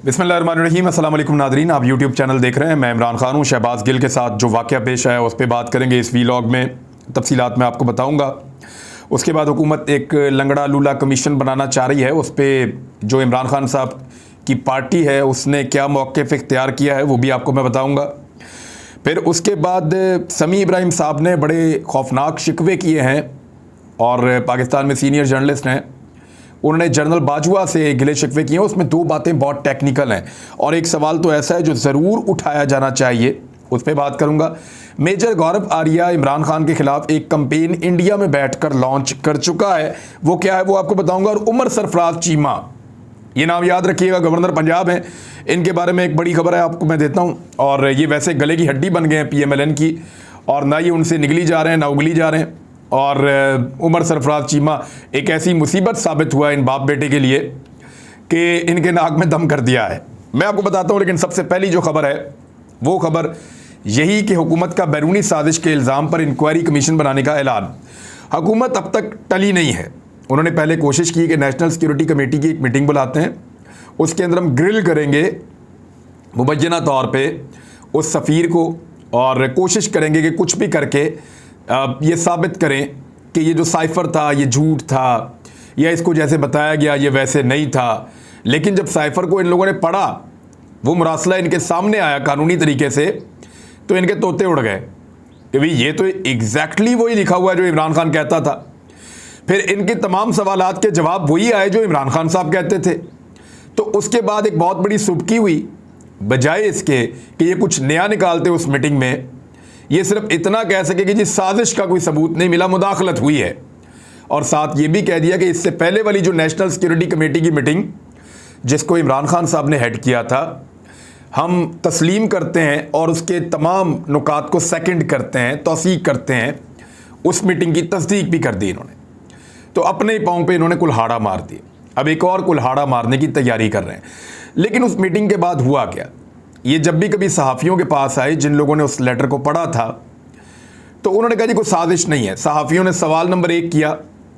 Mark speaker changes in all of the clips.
Speaker 1: बिस्मिल्लाहिर्रहमानिर्रहीम। अस्सलाम वालेकुम नादरीन, आप यूट्यूब चैनल देख रहे हैं। मैं इमरान खान हूँ। शहबाज गिल के साथ जो वाक़या पेश आया उस पर बात करेंगे इस वीलॉग में। तफसीलात मैं आपको बताऊँगा। उसके बाद हुकूमत एक लंगड़ा लूला कमीशन बनाना चाह रही है, उस पर जो इमरान खान साहब की पार्टी है उसने क्या मौक़िफ़ इख्तियार किया है वो भी आपको मैं बताऊँगा। फिर उसके बाद समी इब्राहिम साहब ने बड़े खौफनाक शिकवे किए हैं और पाकिस्तान में सीनियर जर्नलिस्ट हैं, उन्होंने जनरल बाजवा से गिले शिकवे किए हैं। उसमें दो बातें बहुत टेक्निकल हैं और एक सवाल तो ऐसा है जो ज़रूर उठाया जाना चाहिए, उस पर बात करूंगा। मेजर गौरव आर्या इमरान खान के खिलाफ एक कंपेन इंडिया में बैठकर लॉन्च कर चुका है, वो क्या है वो आपको बताऊंगा। और उमर सरफराज चीमा, ये नाम याद रखिएगा, गवर्नर पंजाब हैं, इनके बारे में एक बड़ी खबर है आपको मैं देता हूँ। और ये वैसे गले की हड्डी बन गए हैं PMLN की, और ना ये उनसे निगली जा रहे हैं ना उगली जा रहे हैं। और उमर सरफराज चीमा एक ऐसी मुसीबत साबित हुआ इन बाप बेटे के लिए कि इनके नाक में दम कर दिया है। मैं आपको बताता हूँ, लेकिन सबसे पहली जो खबर है वो खबर यही कि हुकूमत का बैरूनी साजिश के इल्ज़ाम पर इंक्वायरी कमीशन बनाने का ऐलान। हुकूमत अब तक टली नहीं है। उन्होंने पहले कोशिश की कि नेशनल सिक्योरिटी कमेटी की एक मीटिंग बुलाते हैं, उसके अंदर हम ग्रिल करेंगे मुबैना तौर पर उस सफ़ीर को, और कोशिश करेंगे कि कुछ भी करके ये साबित करें कि ये जो साइफ़र था ये झूठ था, या इसको जैसे बताया गया ये वैसे नहीं था। लेकिन जब साइफ़र को इन लोगों ने पढ़ा, वो मुरासला इनके सामने आया कानूनी तरीके से, तो इनके तोते उड़ गए कि भाई ये तो एग्जैक्टली वही लिखा हुआ है जो इमरान खान कहता था। फिर इनके तमाम सवालात के जवाब वही आए जो इमरान खान साहब कहते थे। तो उसके बाद एक बहुत बड़ी सुबकी हुई, बजाय इसके कि ये कुछ नया निकालते उस मीटिंग में, ये सिर्फ इतना कह सके कि जी साजिश का कोई सबूत नहीं मिला, मुदाखलत हुई है। और साथ ये भी कह दिया कि इससे पहले वाली जो नेशनल सिक्योरिटी कमेटी की मीटिंग जिसको इमरान खान साहब ने हेड किया था, हम तस्लीम करते हैं और उसके तमाम नुकात को सेकंड करते हैं, तौसीक करते हैं। उस मीटिंग की तस्दीक भी कर दी इन्होंने। तो अपने ही पाँव पे इन्होंने कुल्हाड़ा मार दिया। अब एक और कुल्हाड़ा मारने की तैयारी कर रहे हैं। लेकिन उस मीटिंग के बाद हुआ क्या, ये जब भी कभी सहाफ़ियों के पास आए जिन लोगों ने उस लेटर को पढ़ा था, तो उन्होंने कहा जी कोई साजिश नहीं है। सहाफ़ियों ने सवाल नंबर 1 किया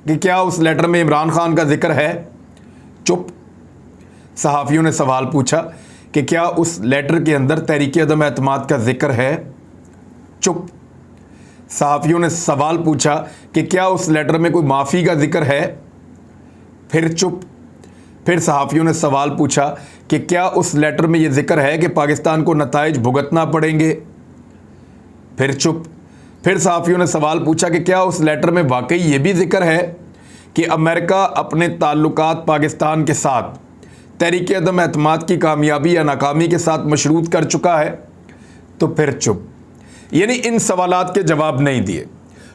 Speaker 1: कि क्या उस लेटर में इमरान खान का जिक्र है? चुप। सहाफ़ियों ने सवाल पूछा कि क्या उस लेटर के अंदर तहरीक अदम एतमाद का जिक्र है? चुप। सहाफ़ियों ने सवाल पूछा कि क्या उस लेटर में कोई माफ़ी का जिक्र है? फिर चुप। फिर सहाफ़ियों ने सवाल पूछा कि क्या उस लेटर में ये जिक्र है कि पाकिस्तान को नताइज भुगतना पड़ेंगे? फिर चुप। फिर सहाफ़ियों ने सवाल पूछा कि क्या उस लेटर में वाकई ये भी जिक्र है कि अमेरिका अपने ताल्लुकात पाकिस्तान के साथ तहरीक अदम एतमाद की कामयाबी या नाकामी के साथ मशरूत कर चुका है? तो फिर चुप। यानी इन सवालात के जवाब नहीं दिए।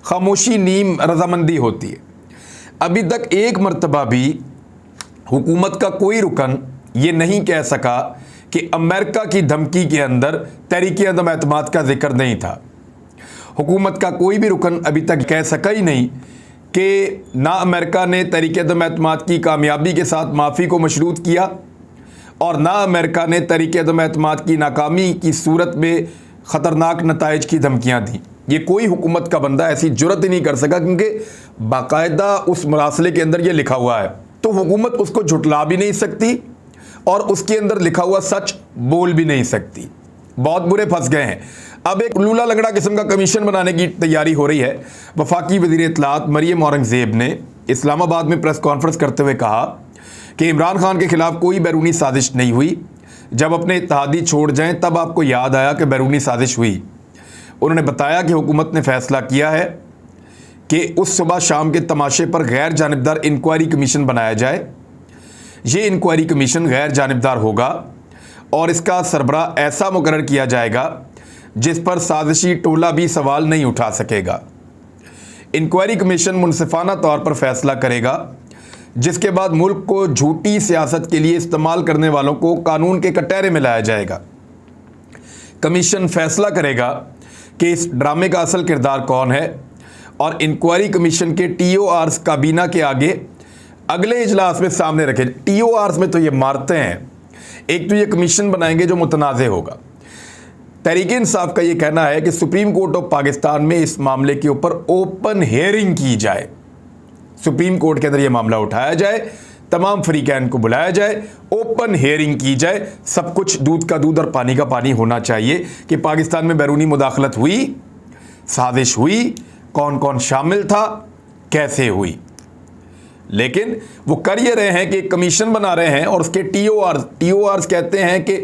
Speaker 1: खामोशी नीम रजामंदी होती है। अभी तक एक मरतबा भी हुकूमत का कोई रुकन ये नहीं कह सका कि अमेरिका की धमकी के अंदर तहरीक अदम एतमाद का जिक्र नहीं था। हुकूमत का कोई भी रुकन अभी तक कह सका ही नहीं कि ना अमेरिका ने तहरीक अदम एतमाद की कामयाबी के साथ माफ़ी को मशरूत किया, और ना अमेरिका ने तहरीक अदम एतमाद की नाकामी की सूरत में ख़तरनाक नताइज की धमकियाँ दी। ये कोई हुकूमत का बंदा ऐसी जुर्रत ही नहीं कर सका, क्योंकि बाकायदा उस मरासले के अंदर ये लिखा हुआ है। तो हुकूमत उसको झुटला भी नहीं सकती और उसके अंदर लिखा हुआ सच बोल भी नहीं सकती। बहुत बुरे फंस गए हैं। अब एक लूला लगड़ा किस्म का कमीशन बनाने की तैयारी हो रही है। वफाकी वज़ीर इत्तलात मरियम औरंगज़ेब ने इस्लामाबाद में प्रेस कॉन्फ्रेंस करते हुए कहा कि इमरान खान के खिलाफ कोई बैरूनी साजिश नहीं हुई। जब अपने इत्तेहादी छोड़ जाएं तब आपको याद आया कि बैरूनी साजिश हुई। उन्होंने बताया कि हुकूमत ने फैसला किया है कि उस सुबह शाम के तमाशे पर गैर जानिबदार इंक्वायरी कमीशन बनाया जाए। ये इंक्वायरी कमीशन गैर जानिबदार होगा और इसका सरबराह ऐसा मुकर्रर किया जाएगा जिस पर साजिशी टोला भी सवाल नहीं उठा सकेगा। इंक्वायरी कमीशन मुनसिफाना तौर पर फैसला करेगा, जिसके बाद मुल्क को झूठी सियासत के लिए इस्तेमाल करने वालों को कानून के कटहरे में लाया जाएगा। कमीशन फैसला करेगा कि इस ड्रामे का असल किरदार कौन है, और इंक्वायरी कमीशन के TORs काबीना के आगे अगले इजलास में सामने रखे। TORs में तो ये मारते हैं। एक तो ये कमीशन बनाएंगे जो मुतनाज़े होगा। तहरीक इंसाफ का ये कहना है कि सुप्रीम कोर्ट ऑफ पाकिस्तान में इस मामले के ऊपर ओपन हेयरिंग की जाए, सुप्रीम कोर्ट के अंदर ये मामला उठाया जाए तमाम फ्रीकैन को बुलाया जाए, ओपन हेयरिंग की जाए, सब कुछ दूध का दूध और पानी का पानी होना चाहिए कि पाकिस्तान में बैरूनी मुदाखलत हुई, साजिश हुई, कौन कौन शामिल था, कैसे हुई। लेकिन वो कर ये रहे हैं कि एक कमीशन बना रहे हैं और उसके टीओआर कहते हैं कि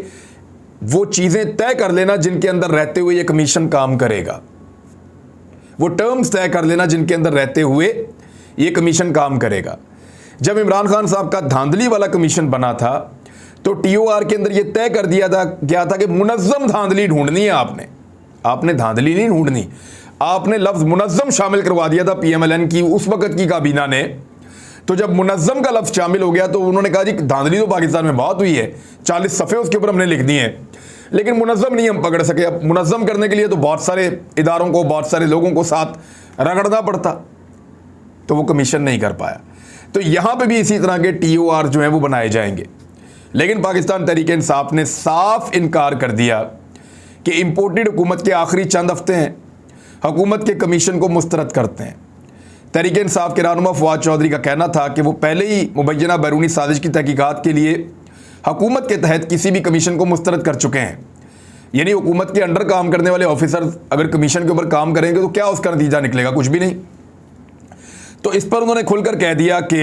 Speaker 1: वो चीज़ें तय कर लेना जिनके अंदर रहते हुए ये कमीशन काम करेगा, वो टर्म्स तय कर लेना जिनके अंदर रहते हुए ये कमीशन काम करेगा। जब इमरान खान साहब का धांधली वाला कमीशन बना था तो टीओआर के अंदर ये तय कर दिया गया था कि मुनज़्ज़म धांधली ढूंढनी है आपने धांधली नहीं ढूंढनी, आपने लफ्ज़ मुनज़्ज़म शामिल करवा दिया था पीएमएलएन की उस वक्त की काबीना ने। तो जब मुनज़्ज़म का लफ्ज़ शामिल हो गया तो उन्होंने कहा जी धांधली तो पाकिस्तान में बहुत हुई है, 40 सफ़े उसके ऊपर हमने लिख दिए हैं, लेकिन मुनज़्ज़म नहीं हम पकड़ सके। अब मुनज़्ज़म करने के लिए तो बहुत सारे इदारों को, बहुत सारे लोगों को साथ रगड़ना पड़ता, तो वो कमीशन नहीं कर पाया। तो यहाँ पे भी इसी तरह के टीओआर जो हैं वो बनाए जाएंगे। लेकिन पाकिस्तान तहरीक-ए-इंसाफ ने साफ इनकार कर दिया कि इम्पोर्टेड हुकूमत के आखिरी चंद हफ्ते हैं, हुकूमत के कमीशन को मुस्तरद करते हैं। तहरीक-ए-इंसाफ के रहनुमा फवाद चौधरी का कहना था कि वो पहले ही मुबैना बैरूनी साजिश की तहकीकात के लिए हुकूमत के तहत किसी भी कमीशन को मुस्तरद कर चुके हैं। यानी हुकूमत के अंडर काम करने वाले ऑफिसर अगर कमीशन के ऊपर काम करेंगे तो क्या उसका नतीजा निकलेगा? कुछ भी नहीं। तो इस पर उन्होंने खुलकर कह दिया कि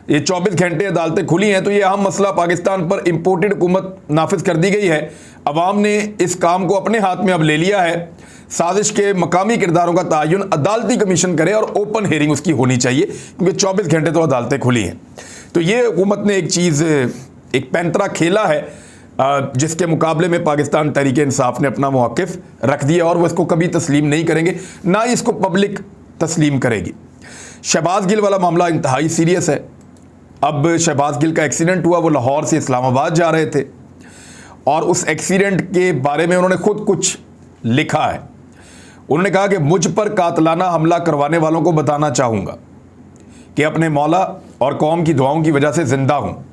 Speaker 1: ये 24 घंटे अदालतें खुली हैं तो ये अहम मसला पाकिस्तान पर इम्पोर्टेड हुकूमत नाफिज कर दी गई है। अवाम ने इस काम को अपने हाथ में अब ले लिया है। साजिश के मकामी किरदारों का तयन अदालती कमीशन करे और ओपन हेयरिंग उसकी होनी चाहिए, क्योंकि 24 घंटे तो अदालतें खुली हैं। तो ये हुकूमत ने एक चीज़, एक पैंतरा खेला है जिसके मुकाबले में पाकिस्तान तहरीक-ए-इंसाफ ने अपना मौक़िफ़ रख दिया और वो इसको कभी तस्लीम नहीं करेंगे, ना ही इसको पब्लिक तस्लीम करेगी। शहबाज गिल वाला मामला इंतहाई सीरियस है। अब शहबाज गिल का एक्सीडेंट हुआ, वो लाहौर से इस्लामाबाद जा रहे थे और उस एक्सीडेंट के बारे में उन्होंने खुद कुछ लिखा है। उन्होंने कहा कि मुझ पर कातलाना हमला करवाने वालों को बताना चाहूँगा कि अपने मौला और कौम की दुआओं की वजह से ज़िंदा हूँ।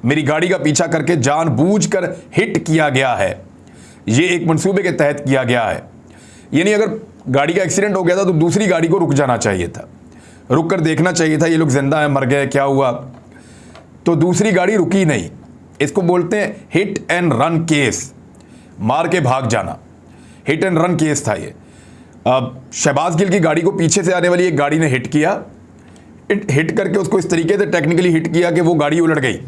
Speaker 1: मेरी गाड़ी का पीछा करके जानबूझकर हिट किया गया है, ये एक मंसूबे के तहत किया गया है। यानी अगर गाड़ी का एक्सीडेंट हो गया था तो दूसरी गाड़ी को रुक जाना चाहिए था, रुक कर देखना चाहिए था ये लोग जिंदा हैं, मर गए, क्या हुआ। तो दूसरी गाड़ी रुकी नहीं। इसको बोलते हैं हिट एंड रन केस, मार के भाग जाना। हिट एंड रन केस था ये। शहबाज गिल की गाड़ी को पीछे से आने वाली एक गाड़ी ने हिट किया, हिट करके उसको इस तरीके से टेक्निकली हिट किया कि वो गाड़ी उलट गई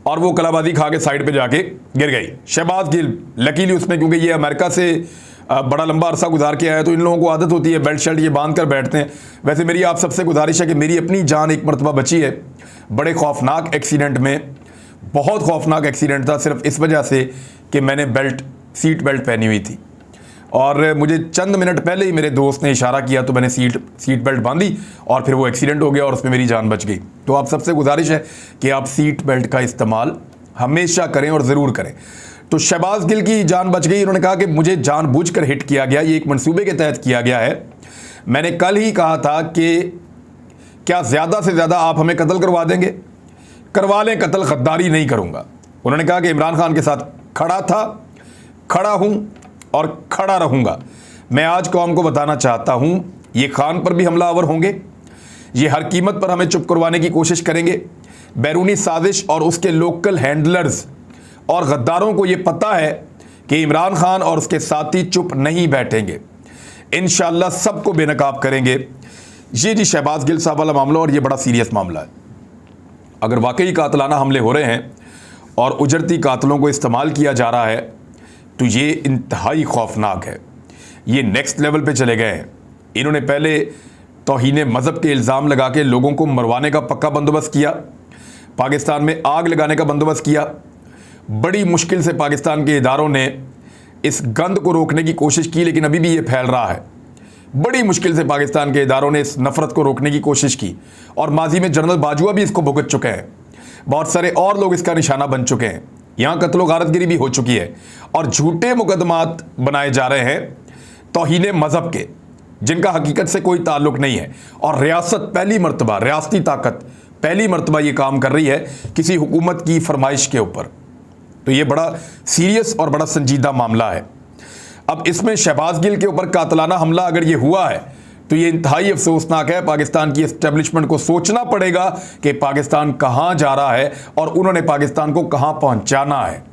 Speaker 1: और वो कलाबाजी खा के साइड पे जाके गिर गई। शहबाज गिल लकीली उसमें, क्योंकि ये अमेरिका से बड़ा लंबा अरसा गुजार के आया तो इन लोगों को आदत होती है बेल्ट शर्ट ये बांध कर बैठते हैं। वैसे मेरी आप सबसे गुजारिश है कि मेरी अपनी जान एक मरतबा बची है बड़े खौफनाक एक्सीडेंट में, बहुत खौफनाक एक्सीडेंट था, सिर्फ इस वजह से कि मैंने सीट बेल्ट पहनी हुई थी और मुझे चंद मिनट पहले ही मेरे दोस्त ने इशारा किया तो मैंने सीट बेल्ट बांधी और फिर वो एक्सीडेंट हो गया और उसमें मेरी जान बच गई। तो आप सबसे गुजारिश है कि आप सीट बेल्ट का इस्तेमाल हमेशा करें और ज़रूर करें। तो शहबाज गिल की जान बच गई। उन्होंने कहा कि मुझे जानबूझकर हिट किया गया, ये एक मंसूबे के तहत किया गया है। मैंने कल ही कहा था कि क्या ज़्यादा से ज़्यादा आप हमें कत्ल करवा देंगे? करवा लें कत्ल, गद्दारी नहीं करूँगा। उन्होंने कहा कि इमरान खान के साथ खड़ा था, खड़ा हूँ और खड़ा रहूँगा। मैं आज कौम को बताना चाहता हूँ ये खान पर भी हमलावर होंगे, ये हर कीमत पर हमें चुप करवाने की कोशिश करेंगे। बैरूनी साजिश और उसके लोकल हैंडलर्स और गद्दारों को ये पता है कि इमरान खान और उसके साथी चुप नहीं बैठेंगे, इंशाअल्लाह सबको बेनकाब करेंगे। ये जी शहबाज गिल साहब वाला मामला, और ये बड़ा सीरियस मामला है। अगर वाकई कातलाना हमले हो रहे हैं और उजरती कातलों को इस्तेमाल किया जा रहा है तो ये इंतहाई खौफनाक है। ये नेक्स्ट लेवल पे चले गए हैं। इन्होंने पहले तौहीन मज़हब के इल्ज़ाम लगा के लोगों को मरवाने का पक्का बंदोबस्त किया, पाकिस्तान में आग लगाने का बंदोबस्त किया। बड़ी मुश्किल से पाकिस्तान के इदारों ने इस गंद को रोकने की कोशिश की, लेकिन अभी भी ये फैल रहा है। बड़ी मुश्किल से पाकिस्तान के इदारों ने इस नफ़रत को रोकने की कोशिश की और माजी में जनरल बाजवा भी इसको भुगत चुके हैं। बहुत सारे और लोग इसका निशाना बन चुके हैं। यहाँ कत्लो गारतगिरी भी हो चुकी है और झूठे मुकदमात बनाए जा रहे हैं तौहीन मज़हब के, जिनका हकीकत से कोई ताल्लुक नहीं है। और रियासत पहली मरतबा, रियासती ताकत पहली मरतबा ये काम कर रही है किसी हुकूमत की फरमाइश के ऊपर। तो ये बड़ा सीरियस और बड़ा संजीदा मामला है। अब इसमें शहबाज गिल के ऊपर कातलाना हमला अगर ये हुआ है तो ये इंतहाई अफसोसनाक है। पाकिस्तान की एस्टेब्लिशमेंट को सोचना पड़ेगा कि पाकिस्तान कहां जा रहा है और उन्होंने पाकिस्तान को कहां पहुंचाना है।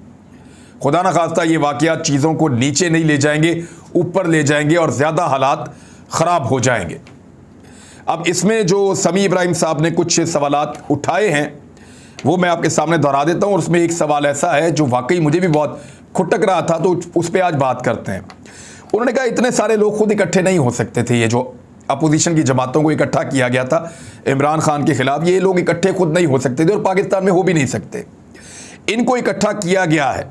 Speaker 1: खुदा ना खास्ता ये वाकयात चीज़ों को नीचे नहीं ले जाएंगे, ऊपर ले जाएंगे और ज़्यादा हालात ख़राब हो जाएंगे। अब इसमें जो समी इब्राहिम साहब ने कुछ सवालात उठाए हैं वो मैं आपके सामने दोहरा देता हूँ। और उसमें एक सवाल ऐसा है जो वाकई मुझे भी बहुत खुटक रहा था, तो उस पर आज बात करते हैं। उन्होंने कहा इतने सारे लोग खुद इकट्ठे नहीं हो सकते थे। ये जो अपोजिशन की जमातों को इकट्ठा किया गया था इमरान खान के खिलाफ, ये लोग इकट्ठे खुद नहीं हो सकते थे और पाकिस्तान में हो भी नहीं सकते। इनको इकट्ठा किया गया है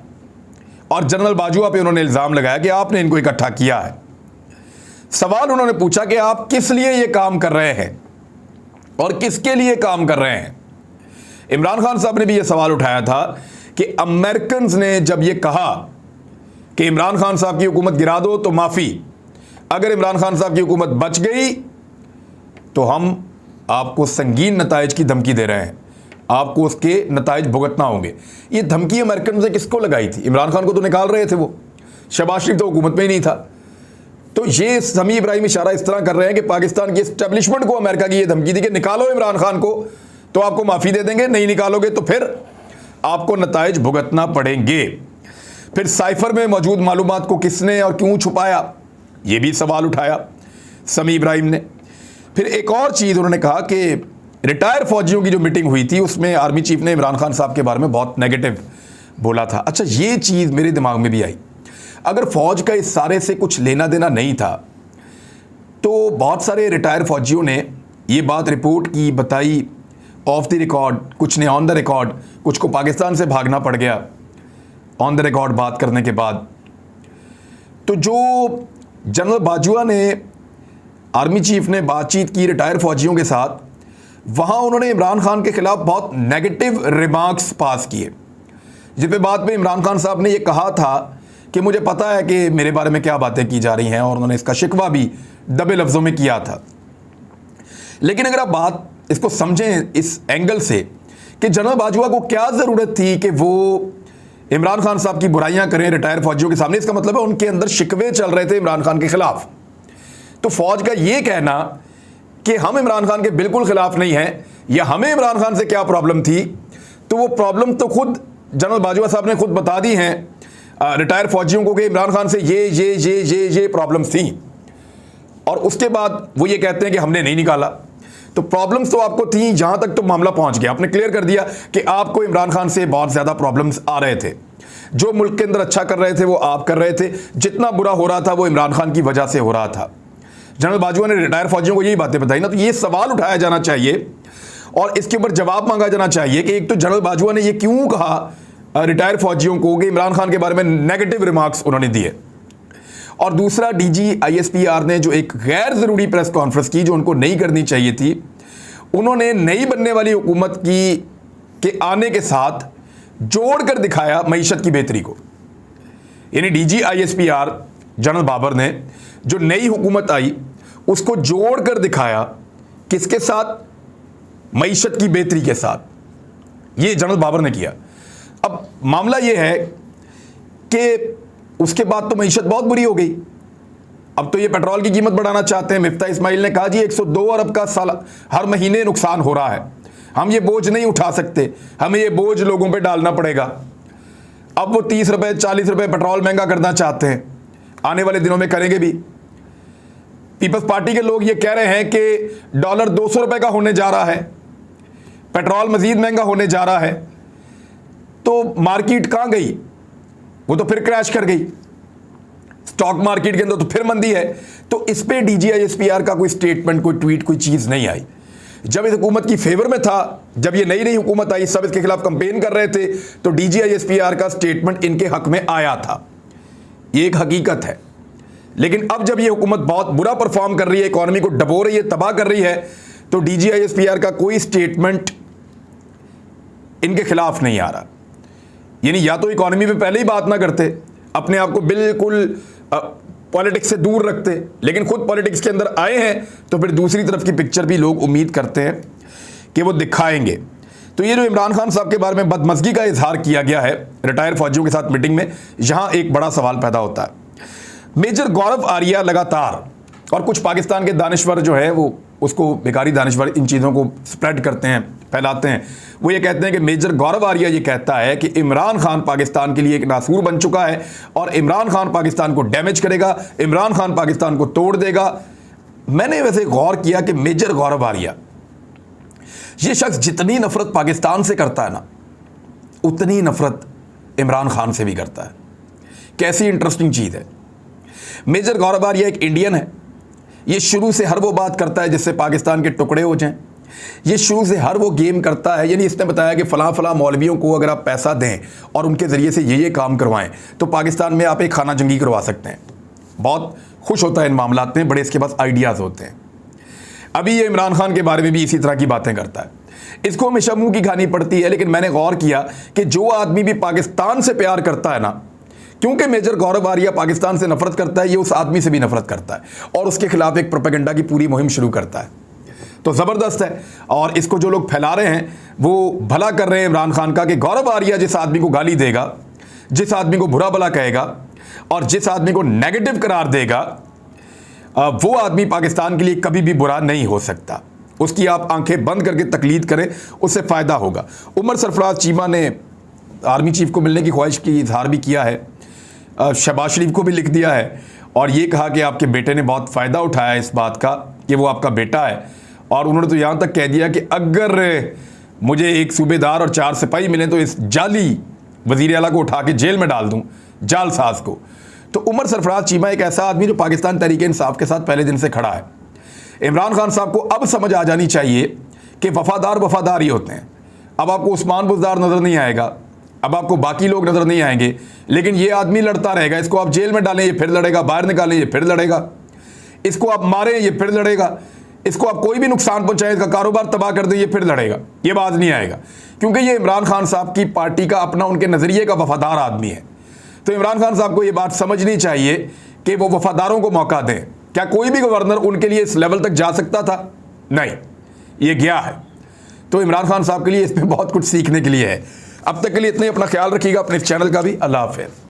Speaker 1: और जनरल बाजवा पे उन्होंने इल्ज़ाम लगाया कि आपने इनको इकट्ठा किया है। सवाल उन्होंने पूछा कि आप किस लिए ये काम कर रहे हैं और किसके लिए काम कर रहे हैं। इमरान खान साहब ने भी ये सवाल उठाया था कि अमेरिकन ने जब ये कहा कि इमरान खान साहब की हुकूमत गिरा दो तो माफ़ी, अगर इमरान खान साहब की हुकूमत बच गई तो हम आपको संगीन नताइज की धमकी दे रहे हैं, आपको उसके नताइज भुगतना होंगे। ये धमकी अमेरिकन से किसको लगाई थी? इमरान खान को तो निकाल रहे थे वो, शहबाज शरीफ तो हुकूमत में ही नहीं था। तो ये समी इब्राहिम इशारा इस तरह कर रहे हैं कि पाकिस्तान की एस्टेब्लिशमेंट को अमेरिका की ये धमकी दी कि निकालो इमरान खान को तो आपको माफ़ी दे देंगे, नहीं निकालोगे तो फिर आपको नताइज भुगतना पड़ेंगे। फिर साइफर में मौजूद मालूमात को किसने और क्यों छुपाया, ये भी सवाल उठाया समी इब्राहिम ने। फिर एक और चीज़ उन्होंने कहा कि रिटायर फौजियों की जो मीटिंग हुई थी उसमें आर्मी चीफ ने इमरान खान साहब के बारे में बहुत नेगेटिव बोला था। अच्छा, ये चीज़ मेरे दिमाग में भी आई। अगर फ़ौज का इस सारे से कुछ लेना देना नहीं था तो बहुत सारे रिटायर फौजियों ने ये बात रिपोर्ट की, बताई ऑफ द रिकॉर्ड, कुछ ने ऑन द रिकॉर्ड, कुछ को पाकिस्तान से भागना पड़ गया ऑन द रिकॉर्ड बात करने के बाद। तो जो जनरल बाजवा ने, आर्मी चीफ ने बातचीत की रिटायर फौजियों के साथ, वहाँ उन्होंने इमरान खान के ख़िलाफ़ बहुत नेगेटिव रिमार्क्स पास किए, जिस पे बाद में इमरान खान साहब ने ये कहा था कि मुझे पता है कि मेरे बारे में क्या बातें की जा रही हैं, और उन्होंने इसका शिकवा भी दबे लफ्ज़ों में किया था। लेकिन अगर आप बात इसको समझें इस एंगल से कि जनरल बाजवा को क्या ज़रूरत थी कि वो इमरान खान साहब की बुराइयां करें रिटायर फौजियों के सामने, इसका मतलब है उनके अंदर शिकवे चल रहे थे इमरान खान के खिलाफ। तो फौज का ये कहना कि हम इमरान खान के बिल्कुल खिलाफ नहीं हैं या हमें इमरान खान से क्या प्रॉब्लम थी, तो वो प्रॉब्लम तो खुद जनरल बाजवा साहब ने खुद बता दी हैं रिटायर फौजियों को कि इमरान खान से ये प्रॉब्लम्स थी, और उसके बाद वो ये कहते हैं कि हमने नहीं निकाला। तो प्रॉब्लम्स तो आपको थी, जहां तक तो मामला पहुंच गया। आपने क्लियर कर दिया कि आपको इमरान खान से बहुत ज़्यादा प्रॉब्लम्स आ रहे थे। जो मुल्क के अंदर अच्छा कर रहे थे वो आप कर रहे थे, जितना बुरा हो रहा था वो इमरान खान की वजह से हो रहा था। जनरल बाजवा ने रिटायर फौजियों को यही बातें बताई ना, तो ये सवाल उठाया जाना चाहिए और इसके ऊपर जवाब मांगा जाना चाहिए कि एक तो जनरल बाजवा ने ये क्यों कहा रिटायर फौजियों को कि इमरान खान के बारे में नेगेटिव रिमार्क्स उन्होंने दिए, और दूसरा DG ISPR ने जो एक गैर ज़रूरी प्रेस कॉन्फ्रेंस की जो उनको नहीं करनी चाहिए थी, उन्होंने नई बनने वाली हुकूमत के आने के साथ जोड़कर दिखाया मईशत की बेहतरी को। यानी DG ISPR जनरल बाबर ने जो नई हुकूमत आई उसको जोड़कर दिखाया, किसके साथ? मईशत की बेहतरी के साथ। ये जनरल बाबर ने किया। अब मामला ये है कि उसके बाद तो मईशत बहुत बुरी हो गई। अब तो ये पेट्रोल की कीमत बढ़ाना चाहते हैं। मिफ्ता इस्माइल ने कहा जी 102 अरब का साल हर महीने नुकसान हो रहा है, हम ये बोझ नहीं उठा सकते, हमें ये बोझ लोगों पे डालना पड़ेगा। अब वो 30 रुपये 40 रुपये पेट्रोल महंगा करना चाहते हैं, आने वाले दिनों में करेंगे भी। पीपल्स पार्टी के लोग ये कह रहे हैं कि डॉलर 200 रुपये का होने जा रहा है, पेट्रोल मजीद महंगा होने जा रहा है। तो मार्केट कहाँ गई? वो तो फिर क्रैश कर गई। स्टॉक मार्केट के अंदर तो फिर मंदी है। तो इस पे DG ISPR का कोई स्टेटमेंट, कोई ट्वीट, कोई चीज़ नहीं आई। जब इस हुकूमत की फेवर में था, जब ये नई हुकूमत आई, सब इसके खिलाफ कंपेन कर रहे थे, तो DG ISPR का स्टेटमेंट इनके हक में आया था। ये एक हकीकत है। लेकिन अब जब ये हुकूमत बहुत बुरा परफॉर्म कर रही है, इकॉनमी को डबो रही है, तबाह कर रही है, तो DG ISPR का कोई स्टेटमेंट इनके खिलाफ नहीं आ रहा। यानी या तो इकॉनमी पे पहले ही बात ना करते, अपने आप को बिल्कुल पॉलिटिक्स से दूर रखते, लेकिन खुद पॉलिटिक्स के अंदर आए हैं तो फिर दूसरी तरफ की पिक्चर भी लोग उम्मीद करते हैं कि वो दिखाएंगे। तो ये जो इमरान खान साहब के बारे में बदमज़गी का इजहार किया गया है रिटायर फौजियों के साथ मीटिंग में, यहाँ एक बड़ा सवाल पैदा होता है। मेजर गौरव आर्या लगातार और कुछ पाकिस्तान के दानिश्वर जो है वो उसको बेकारी दानिश्वर इन चीज़ों को स्प्रेड करते हैं, फैलाते हैं। वो ये कहते हैं कि मेजर गौरव आर्या ये कहता है कि इमरान खान पाकिस्तान के लिए एक नासूर बन चुका है और इमरान खान पाकिस्तान को डैमेज करेगा, इमरान खान पाकिस्तान को तोड़ देगा। मैंने वैसे गौर किया कि मेजर गौरव आर्या ये शख्स जितनी नफरत पाकिस्तान से करता है ना, उतनी नफरत इमरान खान से भी करता है। कैसी इंटरेस्टिंग चीज़ है। मेजर गौरव आर्या एक इंडियन है। ये शुरू से हर वो बात करता है जिससे पाकिस्तान के टुकड़े हो जाएं। ये शुरू से हर वो गेम करता है, यानी इसने बताया कि फ़लाँ फ़लाँ मौलवियों को अगर आप पैसा दें और उनके ज़रिए से ये काम करवाएं तो पाकिस्तान में आप एक खाना जंगी करवा सकते हैं। बहुत खुश होता है इन मामलात में, बड़े इसके पास आइडियाज़ होते हैं। अभी ये इमरान खान के बारे में भी इसी तरह की बातें करता है। इसको हमेशा मुँह की खानी पड़ती है, लेकिन मैंने गौर किया कि जो आदमी भी पाकिस्तान से प्यार करता है ना, क्योंकि मेजर गौरव आर्या पाकिस्तान से नफरत करता है, ये उस आदमी से भी नफरत करता है और उसके खिलाफ एक प्रोपेगेंडा की पूरी मुहिम शुरू करता है। तो ज़बरदस्त है। और इसको जो लोग फैला रहे हैं वो भला कर रहे हैं इमरान खान का कि गौरव आर्या जिस आदमी को गाली देगा, जिस आदमी को बुरा भला कहेगा और जिस आदमी को नेगेटिव करार देगा, वो आदमी पाकिस्तान के लिए कभी भी बुरा नहीं हो सकता। उसकी आप आंखें बंद करके तकलीद करें, उससे फ़ायदा होगा। उमर सरफराज चीमा ने आर्मी चीफ को मिलने की ख्वाहिश की इजहार भी किया है, शहबाज शरीफ को भी लिख दिया है और ये कहा कि आपके बेटे ने बहुत फ़ायदा उठाया इस बात का कि वो आपका बेटा है। और उन्होंने तो यहाँ तक कह दिया कि अगर मुझे एक सूबेदार और 4 सिपाही मिले तो इस जाली वज़ीर आला को उठा के जेल में डाल दूँ, जालसाज को। तो उमर सरफराज चीमा एक ऐसा आदमी जो पाकिस्तान तहरीक इंसाफ के साथ पहले दिन से खड़ा है। इमरान खान साहब को अब समझ आ जानी चाहिए कि वफादार ही होते हैं। अब आपको उस्मान बुज़दार नज़र नहीं आएगा, अब आपको बाकी लोग नज़र नहीं आएंगे, लेकिन ये आदमी लड़ता रहेगा। इसको आप जेल में डालें, ये फिर लड़ेगा, बाहर निकालें, ये फिर लड़ेगा, इसको आप मारें, ये फिर लड़ेगा, इसको आप कोई भी नुकसान पहुंचाएं, इसका कारोबार तबाह कर दें, ये फिर लड़ेगा। ये बात नहीं आएगा, क्योंकि ये इमरान खान साहब की पार्टी का अपना, उनके नज़रिए का वफादार आदमी है। तो इमरान खान साहब को ये बात समझनी चाहिए कि वो वफादारों को मौका दें। क्या कोई भी गवर्नर उनके लिए इस लेवल तक जा सकता था? नहीं, ये गया है। तो इमरान खान साहब के लिए इसमें बहुत कुछ सीखने के लिए है। अब तक के लिए इतने, अपना ख्याल रखिएगा, अपने चैनल का भी। अल्लाह हाफ़िज़।